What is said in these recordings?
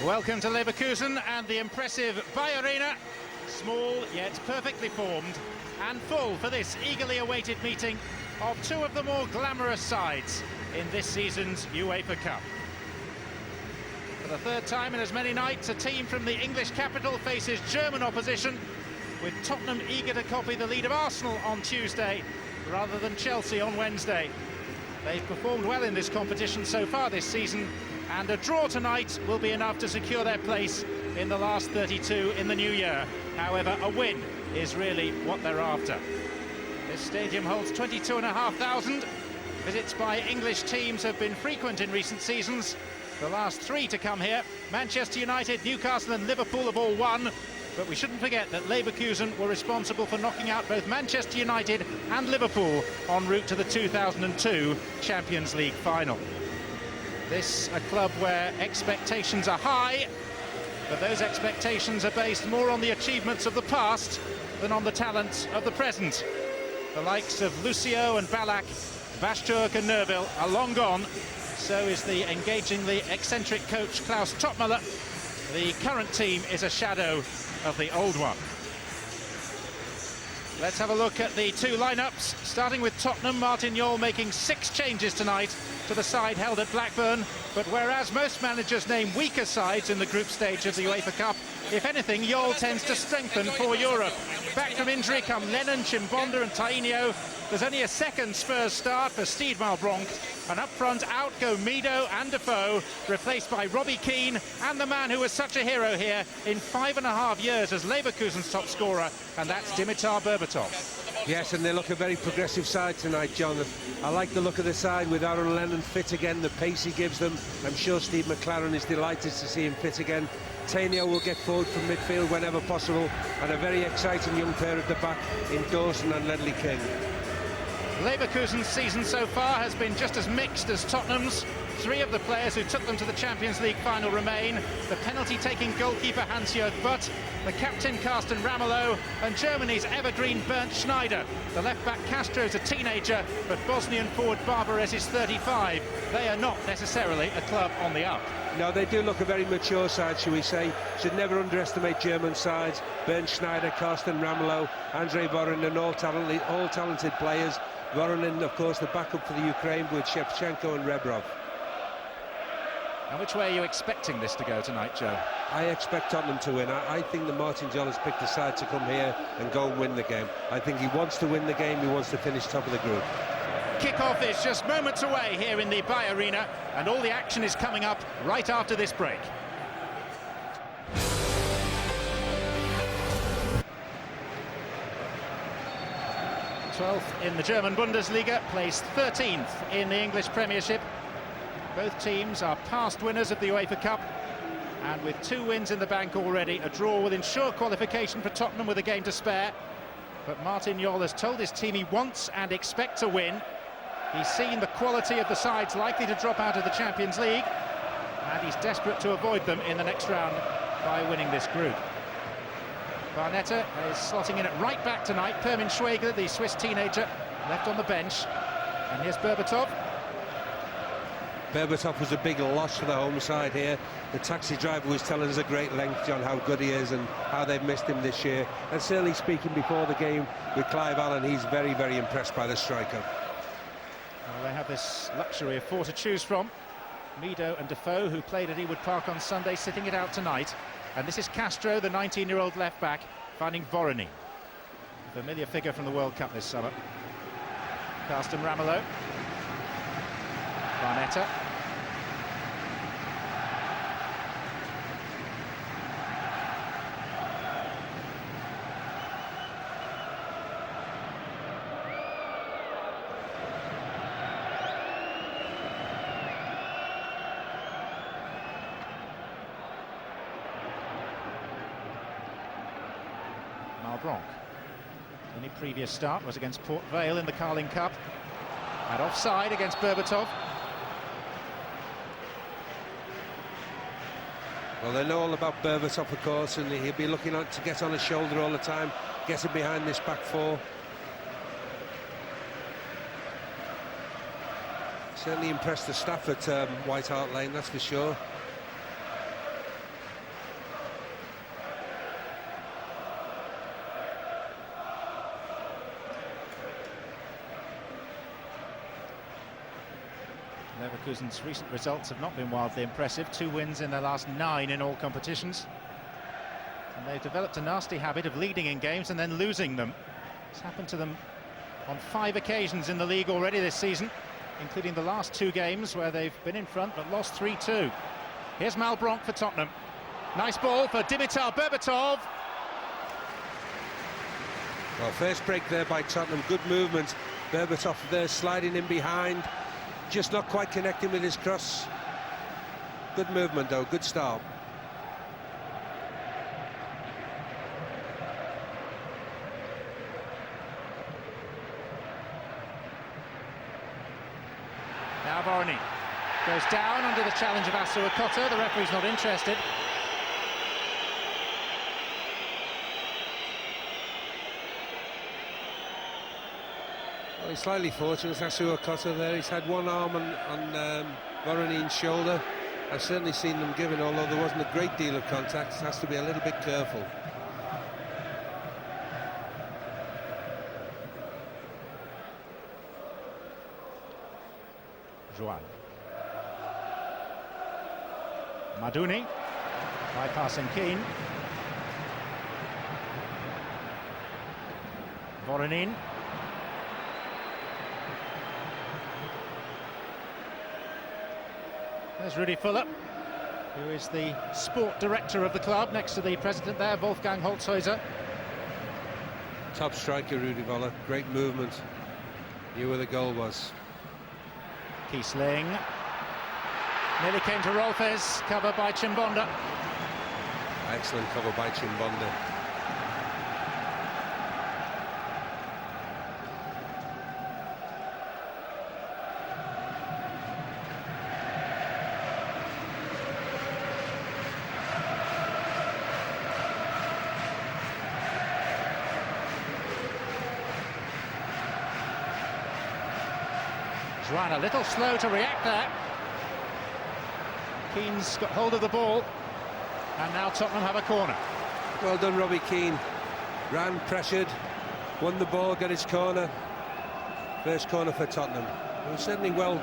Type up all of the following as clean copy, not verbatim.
Welcome to Leverkusen and the impressive Arena. Small yet perfectly formed and full for this eagerly awaited meeting of two of the more glamorous sides in this season's UEFA Cup. For the third time in as many nights, a team from the English capital faces German opposition, with Tottenham eager to copy the lead of Arsenal on Tuesday rather than Chelsea on Wednesday. They've performed well in this competition so far this season, and a draw tonight will be enough to secure their place in the last 32 in the new year. However, a win is really what they're after. This stadium holds 22,500. Visits by English teams have been frequent in recent seasons. The last three to come here, Manchester United, Newcastle and Liverpool, have all won. But we shouldn't forget that Leverkusen were responsible for knocking out both Manchester United and Liverpool en route to the 2002 Champions League final. This a club where expectations are high, but those expectations are based more on the achievements of the past than on the talent of the present. The likes of Lucio and Ballack, Bashturk and Nerville are long gone. So is the engagingly eccentric coach Klaus Toppmöller. The current team is a shadow of the old one. Let's have a look at the two lineups, starting with Tottenham. Martin Jol making 6 changes tonight to the side held at Blackburn. But whereas most managers name weaker sides in the group stage of the UEFA Cup, if anything, Jol tends to strengthen for Europe. Back from injury come Lennon, Chimbonda and Tainio. There's only a second Spurs start for Steve Malbronk, and up front out go Mido and Defoe, replaced by Robbie Keane and the man who was such a hero here in 5.5 years as Leverkusen's top scorer, and that's Dimitar Berbatov. Yes, and they look a very progressive side tonight, John. I like the look of the side with Aaron Lennon fit again, the pace he gives them. I'm sure Steve McLaren is delighted to see him fit again. Tainio will get forward from midfield whenever possible, and a very exciting young pair at the back in Dawson and Ledley King. Leverkusen's season so far has been just as mixed as Tottenham's. 3 of the players who took them to the Champions League final remain: the penalty-taking goalkeeper Hans-Jörg Butt, the captain Carsten Ramelow, and Germany's evergreen Bernd Schneider. The left-back Castro's a teenager, but Bosnian forward Barbares is 35. They are not necessarily a club on the up. No, they do look a very mature side, shall we say. Should never underestimate German sides. Bernd Schneider, Carsten Ramelow, Andrei Voronin, all talented players. Voronin, of course, the backup for the Ukraine with Shevchenko and Rebrov. And which way are you expecting this to go tonight, Joe? I expect Tottenham to win. I think that Martin Jol has picked a side to come here and go and win the game. I think he wants to win the game, he wants to finish top of the group. Kick-off is just moments away here in the Arena, and all the action is coming up right after this break. '12th in the German Bundesliga, placed 13th in the English Premiership. Both teams are past winners of the UEFA Cup, and with 2 wins in the bank already, a draw will ensure qualification for Tottenham with a game to spare. But Martin Jol has told his team he wants and expects a win. He's seen the quality of the sides likely to drop out of the Champions League, and he's desperate to avoid them in the next round by winning this group. Barnetta is slotting in at right back tonight. Permin Schwegler, the Swiss teenager, left on the bench. And here's Berbatov. Berbatov was a big loss for the home side here. The taxi driver was telling us at great length, John, how good he is and how they've missed him this year. And certainly speaking before the game with Clive Allen, he's very, very impressed by the striker. Well, they have this luxury of 4 to choose from. Mido and Defoe, who played at Ewood Park on Sunday, sitting it out tonight. And this is Castro, the 19-year-old left-back, finding Voronin. A familiar figure from the World Cup this summer. Carsten Ramelow. Barnetta. Malbronk. Any previous start was against Port Vale in the Carling Cup. Had offside against Berbatov. Well, they know all about Berbatov, of course, and he'll be looking to get on his shoulder all the time, getting behind this back 4. Certainly impressed the staff at White Hart Lane, that's for sure. Leverkusen's recent results have not been wildly impressive. 2 wins in their last 9 in all competitions. And they've developed a nasty habit of leading in games and then losing them. It's happened to them on 5 occasions in the league already this season, including the last 2 games where they've been in front but lost 3-2. Here's Malbronk for Tottenham. Nice ball for Dimitar Berbatov. Well, first break there by Tottenham, good movement. Berbatov there sliding in behind, just not quite connecting with his cross. Good movement though, good start. Now Voronine goes down under the challenge of Asu Okota. The referee's not interested. Well, he's slightly fortunate, Asu Okota there. He's had one arm on Voronine's shoulder. I've certainly seen them given, although there wasn't a great deal of contact. Has to be a little bit careful. Joan. Maduni bypassing Keane. Voronine. There's Rudi Fuller, who is the sport director of the club, next to the president there, Wolfgang Holzhäuser. Top striker, Rudi Fuller. Great movement. Knew where the goal was. Kiesling. Nearly came to Rolfes, covered by Chimbonda. Excellent cover by Chimbonda. Juan a little slow to react there. Keane's got hold of the ball, and now Tottenham have a corner. Well done, Robbie Keane. Ran, pressured, won the ball, got his corner. First corner for Tottenham. Well, certainly well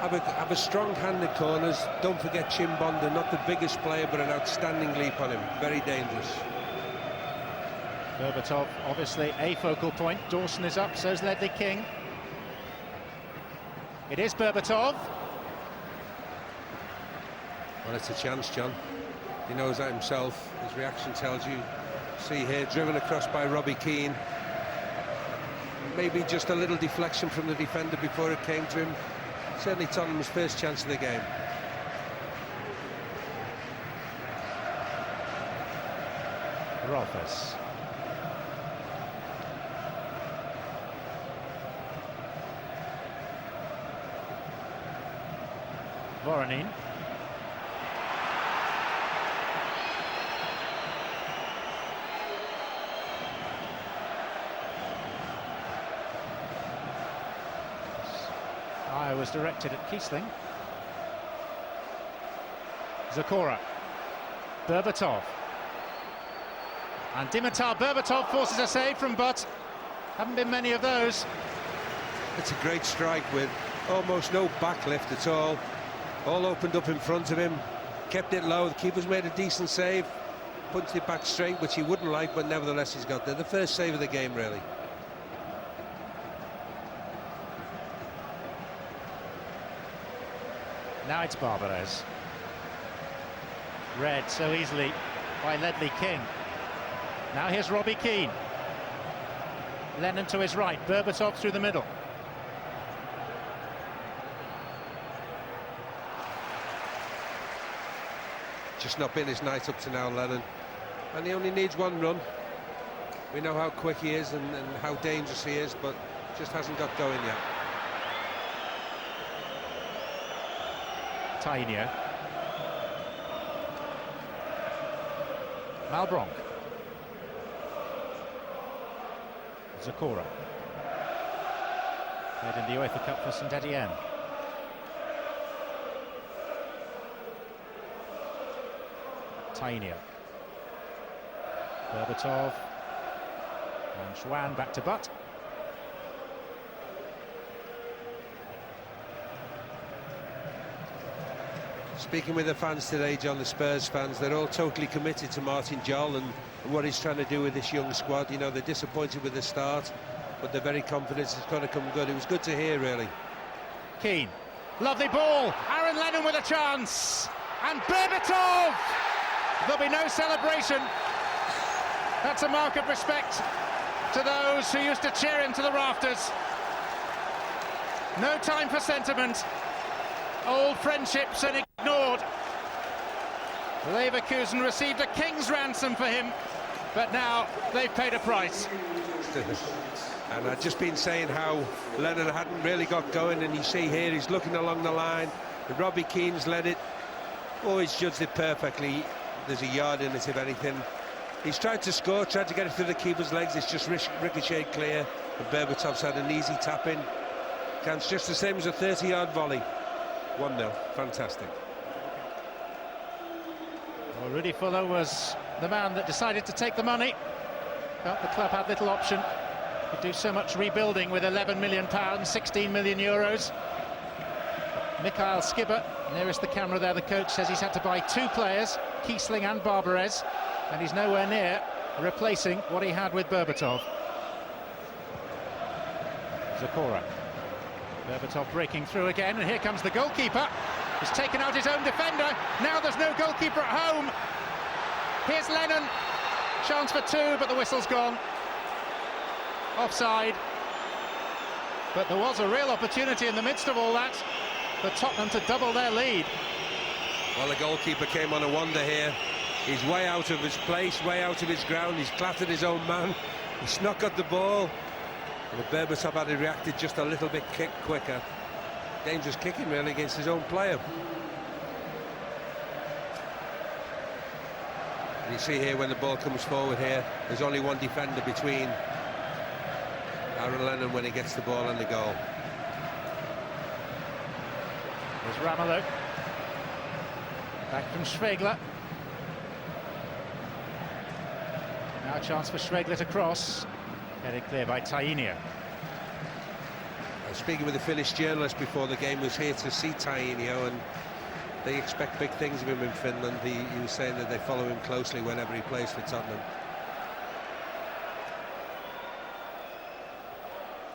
have a strong hand at corners. Don't forget Chimbonda, not the biggest player, but an outstanding leap on him. Very dangerous. Berbatov obviously a focal point. Dawson is up, so's Ledley King. It is Berbatov. Well, it's a chance, John. He knows that himself. His reaction tells you. See here, driven across by Robbie Keane. Maybe just a little deflection from the defender before it came to him. Certainly Tottenham's first chance of the game. Rolfes. Voronine. I was directed at Kiesling. Zakora. Berbatov. And Dimitar Berbatov forces a save from Butt. Haven't been many of those. It's a great strike with almost no backlift at all. All opened up in front of him, kept it low. The keeper's made a decent save, punched it back straight, which he wouldn't like, but nevertheless he's got there. The first save of the game, really. Now it's Barbares. Read so easily by Ledley King. Now here's Robbie Keane. Lennon to his right, Berbatov through the middle. Just not been his night up to now, Lennon. And he only needs one run. We know how quick he is and how dangerous he is, but just hasn't got going yet. Tainio. Malbronk. Zakora. Played in the UEFA Cup for St Etienne. Tainio. Berbatov. And Schwan back to Butt. Speaking with the fans today, John, the Spurs fans, they're all totally committed to Martin Jol and what he's trying to do with this young squad. You know, they're disappointed with the start, but they're very confident it's going to come good. It was good to hear, really. Keane, lovely ball. Aaron Lennon with a chance, and Berbatov. There'll be no celebration. That's a mark of respect to those who used to cheer him to the rafters. No time for sentiment. Old friendships and ignored. Leverkusen received a king's ransom for him, but now they've paid a price. And I've just been saying how Lennon hadn't really got going, and you see here he's looking along the line. Robbie Keane's led it. Oh, he's judged it perfectly. There's a yard in it, if anything. He's tried to score, tried to get it through the keeper's legs. It's just ricocheted clear, and Berbatov's had an easy tap in. Counts just the same as a 30-yard volley. 1-0, fantastic. Well, Rudy Fuller was the man that decided to take the money. Felt the club had little option. Could do so much rebuilding with £11 million, 16 million euros. Mikhail Skibber, nearest the camera there, the coach says he's had to buy 2 players, Kiesling and Barbarez, and he's nowhere near replacing what he had with Berbatov. Zakora. Berbatov breaking through again, and here comes the goalkeeper. He's taken out his own defender. Now there's no goalkeeper at home. Here's Lennon. Chance for 2, but the whistle's gone. Offside. But there was a real opportunity in the midst of all that for Tottenham to double their lead. Well, the goalkeeper came on a wonder here. He's way out of his place, way out of his ground. He's clattered his own man. He's not got the ball. And Berbatov had reacted just a little bit quicker. Dangerous kicking, really, against his own player. And you see here when the ball comes forward here, there's only one defender between Aaron Lennon when he gets the ball and the goal. There's Ramelow. Back from Schwegler. Now a chance for Schwegler to cross. Headed clear by Tainio. Speaking with a Finnish journalist before the game, was here to see Tainio, and they expect big things of him in Finland. He was saying that they follow him closely whenever he plays for Tottenham.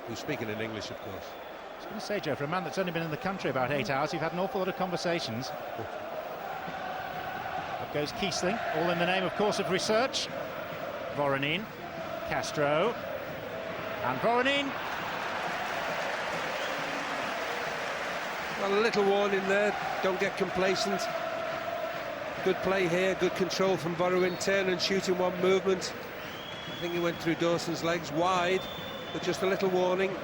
He's speaking in English, of course. I was going to say, Joe, for a man that's only been in the country about 8 hours, you've had an awful lot of conversations. Up goes Kiesling, all in the name, of course, of research. Voronin, Castro, and Voronin. Well, a little warning there, don't get complacent. Good play here, good control from Voronin, turn and shoot in one movement. I think he went through Dawson's legs, wide, but just a little warning. In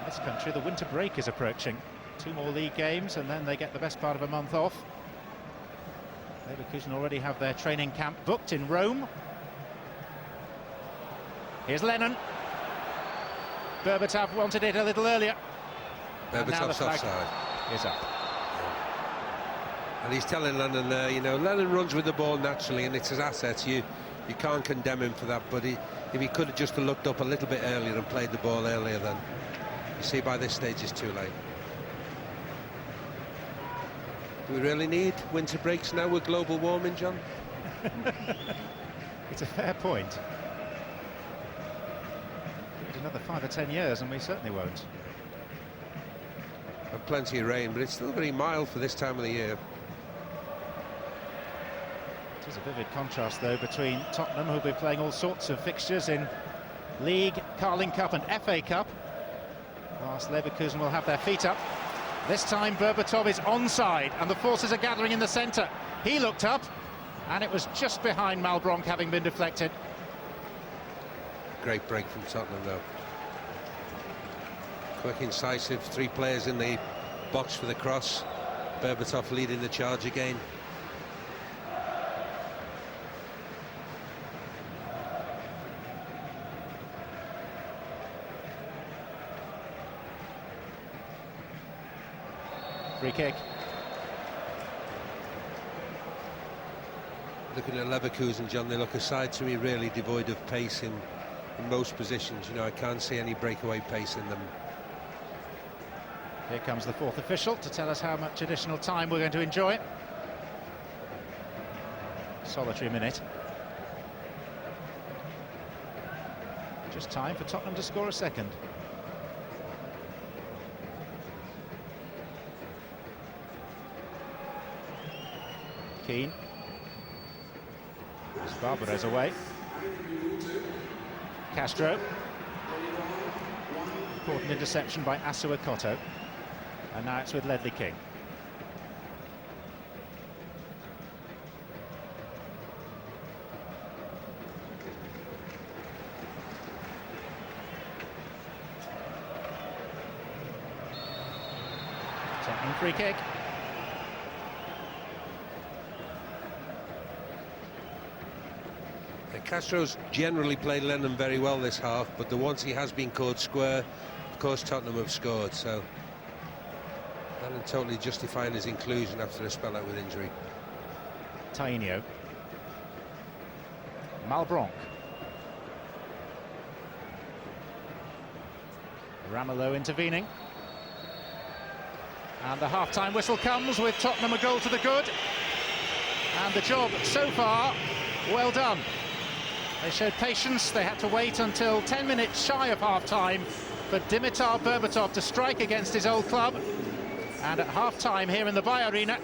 this country, the winter break is approaching. 2 more league games, and then they get the best part of a month off. Leverkusen already have their training camp booked in Rome. Here's Lennon. Berbatov wanted it a little earlier. Berbatov's offside. Is up. And he's telling Lennon there, you know, Lennon runs with the ball naturally, and it's his assets. You can't condemn him for that, but if he could have just looked up a little bit earlier and played the ball earlier, then you see by this stage it's too late. Do we really need winter breaks now with global warming, John? It's a fair point. Give it another 5 or 10 years and we certainly won't. And plenty of rain, but it's still very mild for this time of the year. It is a vivid contrast, though, between Tottenham, who'll be playing all sorts of fixtures in League, Carling Cup and FA Cup, whilst Leverkusen will have their feet up. This time Berbatov is onside and the forces are gathering in the centre. He looked up and it was just behind Malbronk, having been deflected. Great break from Tottenham, though. Quick, incisive, 3 players in the box for the cross. Berbatov leading the charge again. Free kick. Looking at Leverkusen, John, they look a side to me really devoid of pace in most positions. You know, I can't see any breakaway pace in them. Here comes the fourth official to tell us how much additional time we're going to enjoy. Solitary minute. Just time for Tottenham to score a second. Keane. Barbarez away. Castro. Important interception by Asuakoto. And now it's with Ledley King. Tottenham free kick. Castro's generally played Lennon very well this half, but the ones he has been caught square, of course Tottenham have scored, so Lennon totally justifying his inclusion after a spell out with injury. Tainio. Malbronk. Ramelow intervening. And the half-time whistle comes with Tottenham a goal to the good. And the job so far, well done. They showed patience. They had to wait until 10 minutes shy of half-time for Dimitar Berbatov to strike against his old club. And at half-time here in the Bayer Arena,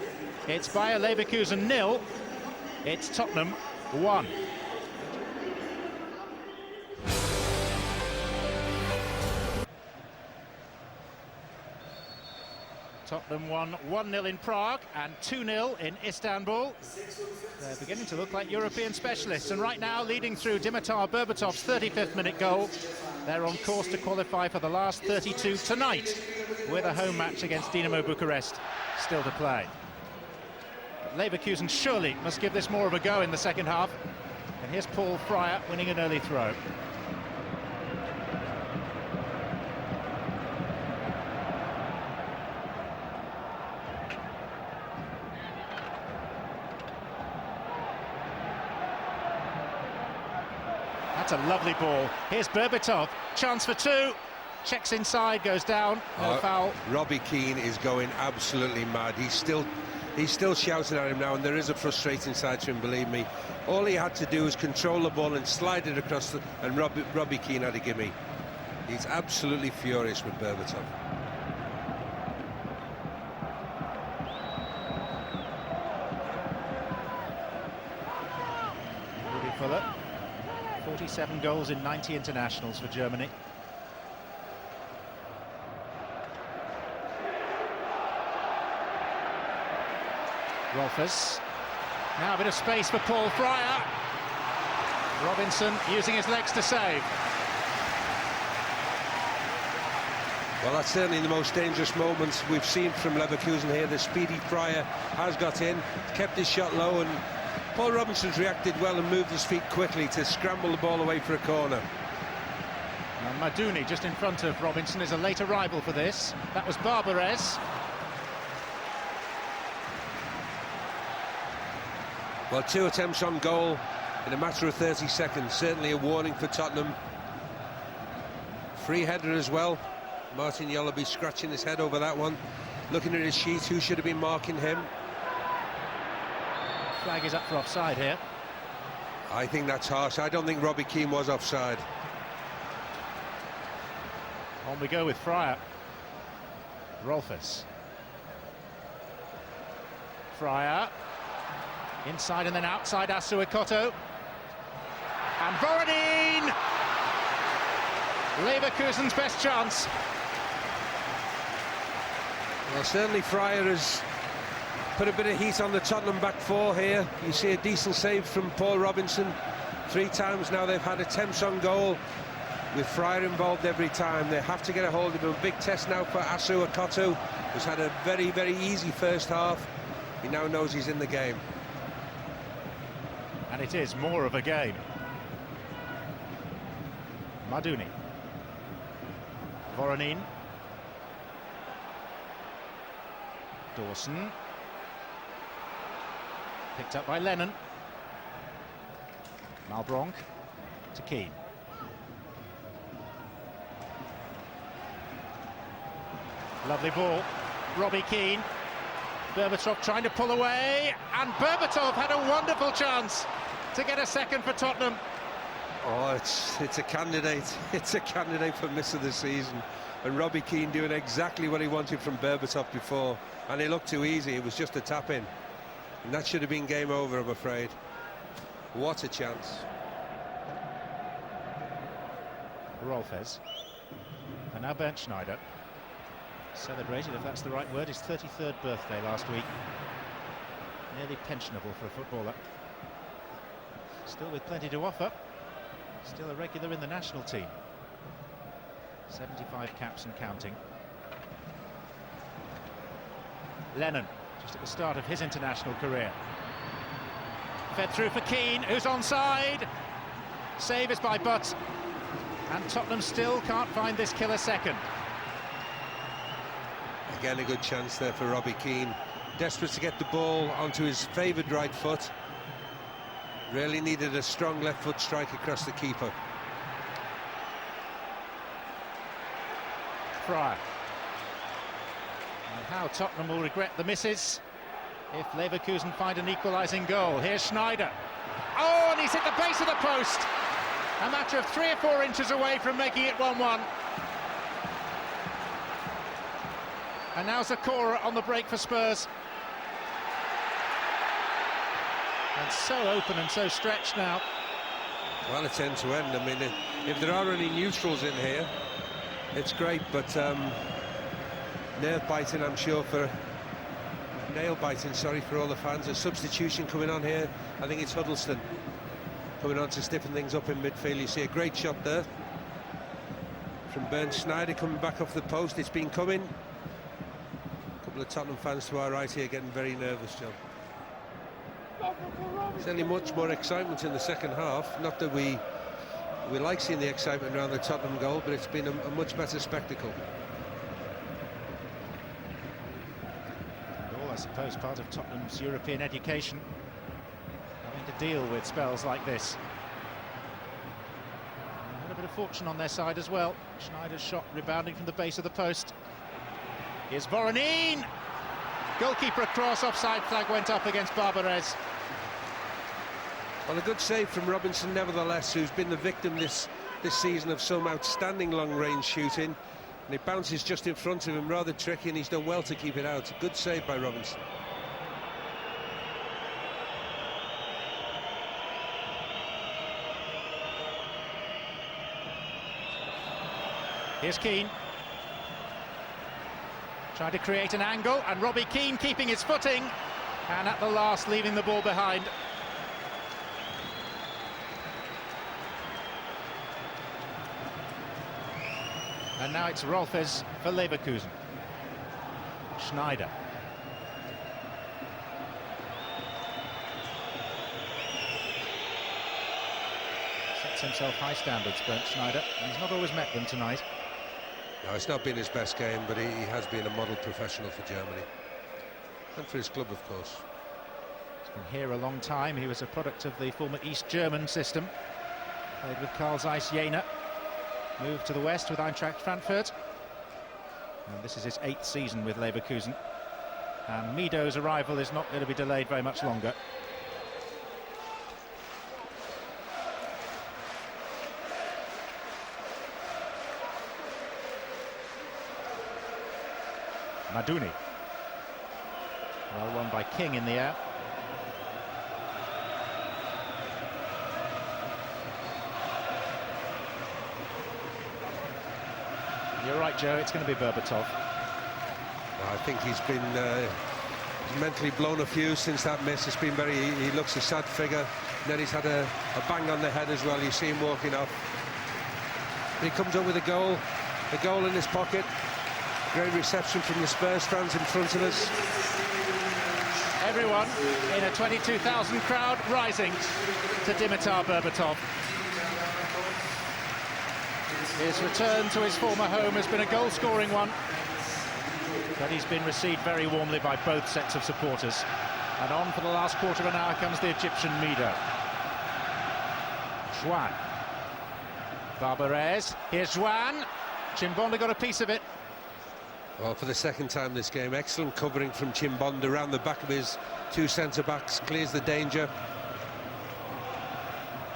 it's Bayer Leverkusen 0. It's Tottenham 1. Tottenham won 1-0 in Prague and 2-0 in Istanbul. They're beginning to look like European specialists, and right now, leading through Dimitar Berbatov's 35th minute goal, they're on course to qualify for the last 32 tonight, with a home match against Dinamo Bucharest still to play. But Leverkusen surely must give this more of a go in the second half. And here's Paul Fryer winning an early throw. That's a lovely ball. Here's Berbatov, chance for two. Checks inside, goes down, no foul. Robbie Keane is going absolutely mad. He's still shouting at him now, and there is a frustrating side to him, believe me. All he had to do was control the ball and slide it across, and Robbie Keane had a gimme. He's absolutely furious with Berbatov. Rudi Fuller, 47 goals in 90 internationals for Germany. Rolfes. Now a bit of space for Paul Fryer. Robinson using his legs to save. Well, that's certainly the most dangerous moments we've seen from Leverkusen here. The speedy Fryer has got in, kept his shot low, and Paul Robinson's reacted well and moved his feet quickly to scramble the ball away for a corner. Now Maduni just in front of Robinson is a late arrival for this. That was Barbarez. Well, 2 attempts on goal in a matter of 30 seconds. Certainly a warning for Tottenham. Free header as well. Martin Yoloby scratching his head over that one. Looking at his sheet, who should have been marking him? Flag is up for offside here. I think that's harsh. I don't think Robbie Keane was offside. On we go with Fryer. Rolfes. Fryer. Inside and then outside Asuakoto. And Borodin! Leverkusen's best chance. Well, certainly Fryer has put a bit of heat on the Tottenham back four here. You see a decent save from Paul Robinson. 3 times now they've had attempts on goal, with Fryer involved every time. They have to get a hold of him. A big test now for Asuakoto, who's had a very, very easy first half. He now knows he's in the game. And it is more of a game. Maduni. Voronin. Dawson. Picked up by Lennon. Malbronk to Keane. Lovely ball. Robbie Keane. Berbatov trying to pull away, and Berbatov had a wonderful chance to get a second for Tottenham. Oh, it's a candidate. It's a candidate for miss of the season. And Robbie Keane doing exactly what he wanted from Berbatov before, and it looked too easy. It was just a tap in, and that should have been game over, I'm afraid. What a chance. Rolfes. And now Bernd Schneider celebrated, if that's the right word, his 33rd birthday last week. Nearly pensionable for a footballer. Still with plenty to offer. Still a regular in the national team. 75 caps and counting. Lennon, just at the start of his international career. Fed through for Keane, who's onside. Save is by Butt. And Tottenham still can't find this killer second. Again, a good chance there for Robbie Keane. Desperate to get the ball onto his favoured right foot. Really needed a strong left foot strike across the keeper. Fryer. And how Tottenham will regret the misses if Leverkusen find an equalising goal. Here's Schneider. Oh, and he's hit the base of the post. A matter of 3 or 4 inches away from making it 1-1. And now Zakora on the break for Spurs. And so open and so stretched now. Well, it's end to end. I mean, if there are any neutrals in here, it's great, but nail-biting, I'm sure, for nail-biting, sorry, for all the fans. A substitution coming on here. I think it's Huddleston coming on to stiffen things up in midfield. You see a great shot there from Bernd Schneider coming back off the post. It's been coming. A couple of Tottenham fans to our right here getting very nervous, John. There's only much more excitement in the second half. Not that we like seeing the excitement around the Tottenham goal, but it's been a much better spectacle. And all, I suppose, part of Tottenham's European education, having to deal with spells like this. And a little bit of fortune on their side as well. Schneider's shot rebounding from the base of the post. Here's Voronin. Goalkeeper across, offside flag went up against Barbarez. Well, a good save from Robinson, nevertheless, who's been the victim this season of some outstanding long-range shooting. And it bounces just in front of him, rather tricky, and he's done well to keep it out. Good save by Robinson. Here's Keane. Trying to create an angle, and Robbie Keane keeping his footing, and at the last leaving the ball behind. And now it's Rolfes for Leverkusen. Schneider. Sets himself high standards, Bernd Schneider, and he's not always met them tonight. No, it's not been his best game, but he has been a model professional for Germany. And for his club, of course. He's been here a long time. He was a product of the former East German system. Played with Karl Zeiss Jena. Moved to the west with Eintracht Frankfurt. And this is his 8th season with Leverkusen. And Mido's arrival is not going to be delayed very much longer. Maduni. Well won by King in the air. You're right, Joe, it's going to be Berbatov. I think he's been mentally blown a few since that miss. It's been he looks a sad figure. And then he's had a bang on the head as well. You see him walking off. And he comes up with a goal in his pocket. Great reception from the Spurs fans in front of us. Everyone in a 22,000 crowd rising to Dimitar Berbatov. His return to his former home has been a goal-scoring one, but he's been received very warmly by both sets of supporters. And on for the last quarter of an hour comes the Egyptian Mido. Juan. Barbarez. Here's Juan. Chimbonda got a piece of it. Well, for the second time this game, excellent covering from Chimbonda around the back of his two centre-backs, clears the danger.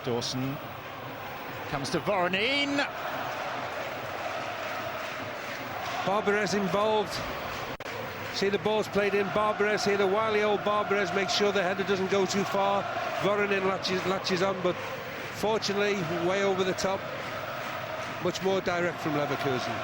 Dawson comes to Voronin. Barbarez involved. See the ball's played in. Barbarez here, the wily old Barbarez makes sure the header doesn't go too far. Voronin latches on, but fortunately way over the top. Much more direct from Leverkusen.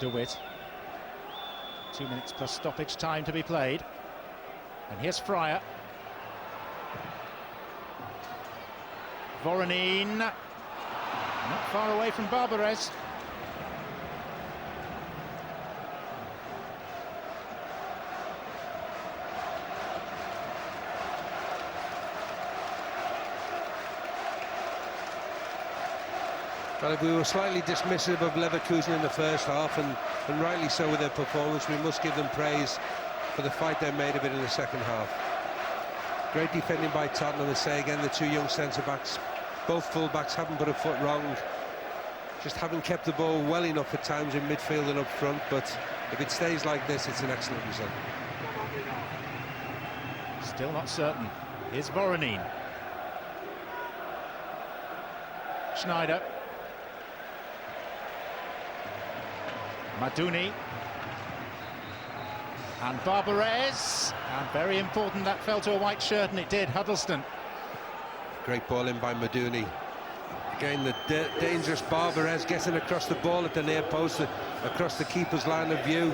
DeWitt. 2 minutes plus stoppage time to be played. And here's Fryer. Voronin. Not far away from Barbarez. Well, we were slightly dismissive of Leverkusen in the first half, and rightly so with their performance. We must give them praise for the fight they made of it in the second half. Great defending by Tottenham, and say again, the two young centre-backs, both full-backs haven't put a foot wrong. Just haven't kept the ball well enough at times in midfield and up front, but if it stays like this, it's an excellent result. Still not certain. Here's Voronin. Schneider. Maduni. And Barbarez. And very important, that fell to a white shirt, and it did. Huddleston. Great ball in by Maduni. Again, the dangerous Barbarez getting across the ball at the near post, across the keeper's line of view.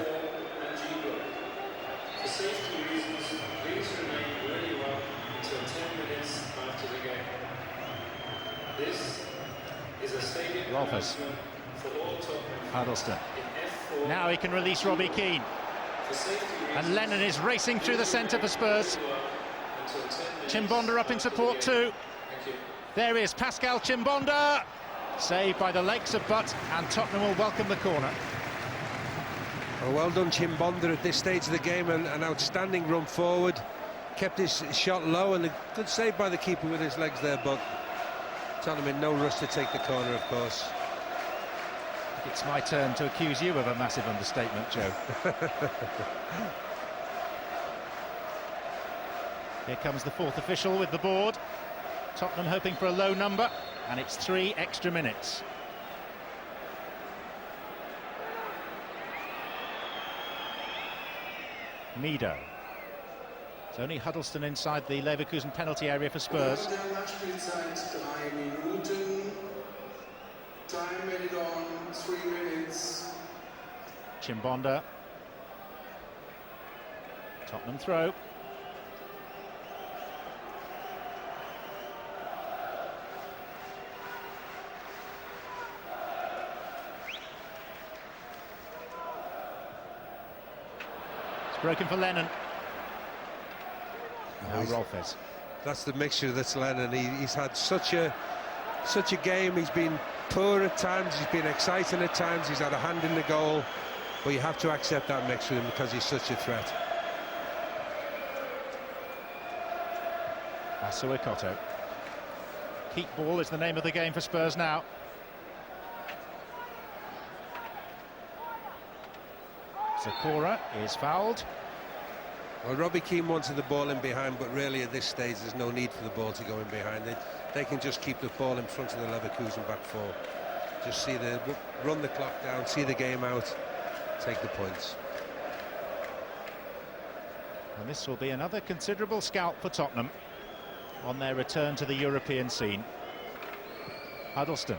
For safety reasons, please remain where you are until 10 minutes after the game. This is a stadium Rolfes. announcement for all Tottenham Huddleston. in F4. Now he can release Robbie Keane. For safety And reasons, Lennon is racing through the centre for Spurs. where you are until 10 minutes Chimbonda up in after support the too. game. Thank you. There is Pascal Chimbonda. Saved by the legs of Butt, and Tottenham will welcome the corner. Well done Chimbonda at this stage of the game, and an outstanding run forward. Kept his shot low, and a good save by the keeper with his legs there, but Tottenham in no rush to take the corner, of course. It's my turn to accuse you of a massive understatement, Joe. Here comes the fourth official with the board. Tottenham hoping for a low number, and it's 3 extra minutes. Mido. It's only Huddleston inside the Leverkusen penalty area for Spurs. Der Nachspielzeit 3 Minuten. Time added on 3 minutes. Chimbonda. Tottenham throw. It's broken for Lennon. Now Rolfes. That's the mixture that's Lennon. He's had such a game. He's been poor at times, he's been exciting at times, he's had a hand in the goal, but you have to accept that mix with him because he's such a threat. Asuikoto. Keep ball is the name of the game for Spurs now. Zakora is fouled. Well, Robbie Keane wanted the ball in behind, but really at this stage there's no need for the ball to go in behind. They can just keep the ball in front of the Leverkusen back four. Just run the clock down, see the game out, take the points. And this will be another considerable scalp for Tottenham on their return to the European scene. Huddleston.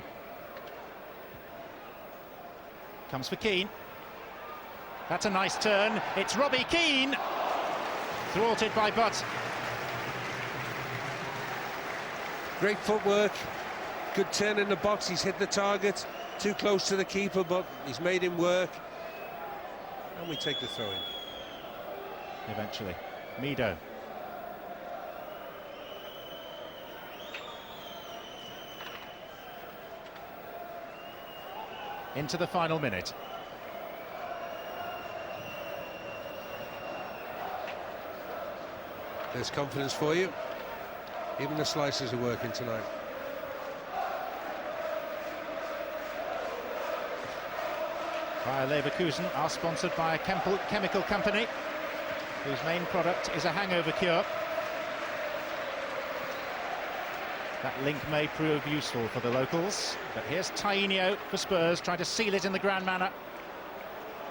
Comes for Keane. That's a nice turn. It's Robbie Keane. Thwarted by Butt. Great footwork, good turn in the box, he's hit the target, too close to the keeper, but he's made him work. And we take the throw in. Eventually. Mido. Into the final minute. There's confidence for you. Even the slices are working tonight. Bayer Leverkusen are sponsored by a chemical company whose main product is a hangover cure. That link may prove useful for the locals. But here's Tainio for Spurs, trying to seal it in the grand manner.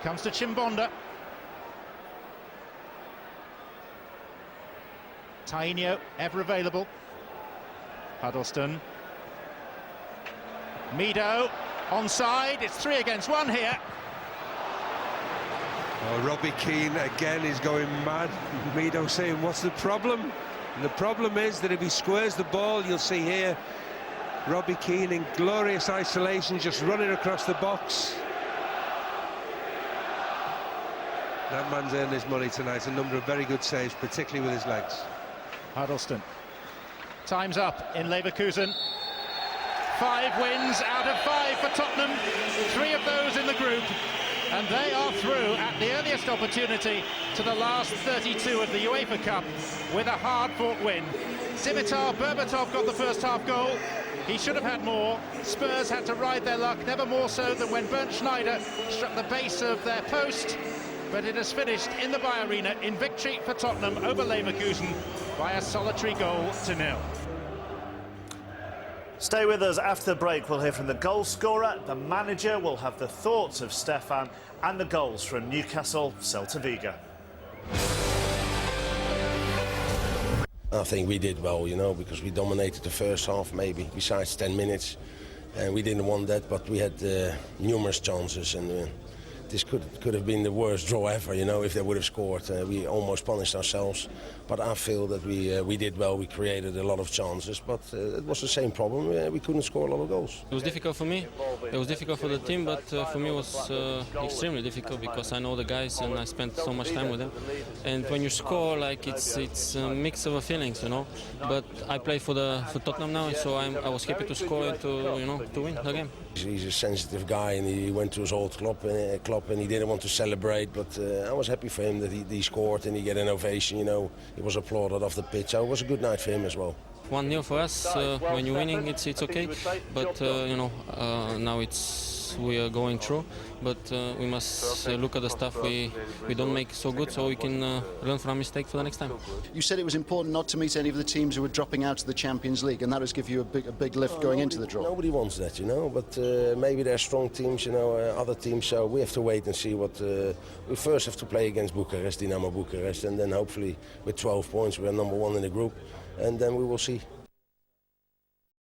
Comes to Chimbonda. Tainio, ever available. Huddleston. Mido, onside. It's 3 against 1 here. Oh, Robbie Keane again is going mad. Mido saying, what's the problem? And the problem is that if he squares the ball, you'll see here Robbie Keane in glorious isolation, just running across the box. That man's earned his money tonight. A number of very good saves, particularly with his legs. Huddleston. Time's up in Leverkusen. 5 wins out of 5 for Tottenham. 3 of those in the group. And they are through at the earliest opportunity to the last 32 of the UEFA Cup with a hard-fought win. Dimitar Berbatov got the first half goal. He should have had more. Spurs had to ride their luck, never more so than when Bernd Schneider struck the base of their post. But it has finished in the Bayer Arena in victory for Tottenham over Leverkusen by a solitary goal to 0. Stay with us. After the break, we'll hear from the goal scorer, the manager, we'll have the thoughts of Stefan and the goals from Newcastle, Celta Vigo. I think we did well, you know, because we dominated the first half, maybe, besides 10 minutes. And we didn't want that, but we had numerous chances, and this could have been the worst draw ever, you know, if they would have scored. We almost punished ourselves, but I feel that we did well. We created a lot of chances, but it was the same problem. We couldn't score a lot of goals. It was difficult for me. It was difficult for the team, but for me it was extremely difficult because I know the guys and I spent so much time with them. And when you score, like it's a mix of feelings, you know. But I play for Tottenham now, so I was happy to score and to win the game. He's a sensitive guy, and he went to his old club and he didn't want to celebrate. But I was happy for him that he scored and he got an ovation. You know, he was applauded off the pitch. So it was a good night for him as well. 1-0 for us. When you're winning, it's okay. But now we are going through. But we must look at the stuff we don't make so good, so we can learn from our mistake for the next time. You said it was important not to meet any of the teams who were dropping out of the Champions League, and that has given you a big lift going into the draw. Nobody wants that, you know. But maybe they're strong teams, you know, other teams. So we have to wait and see what. We first have to play against Bucharest, Dinamo Bucharest, and then hopefully with 12 points we are number 1 in the group, and then we will see.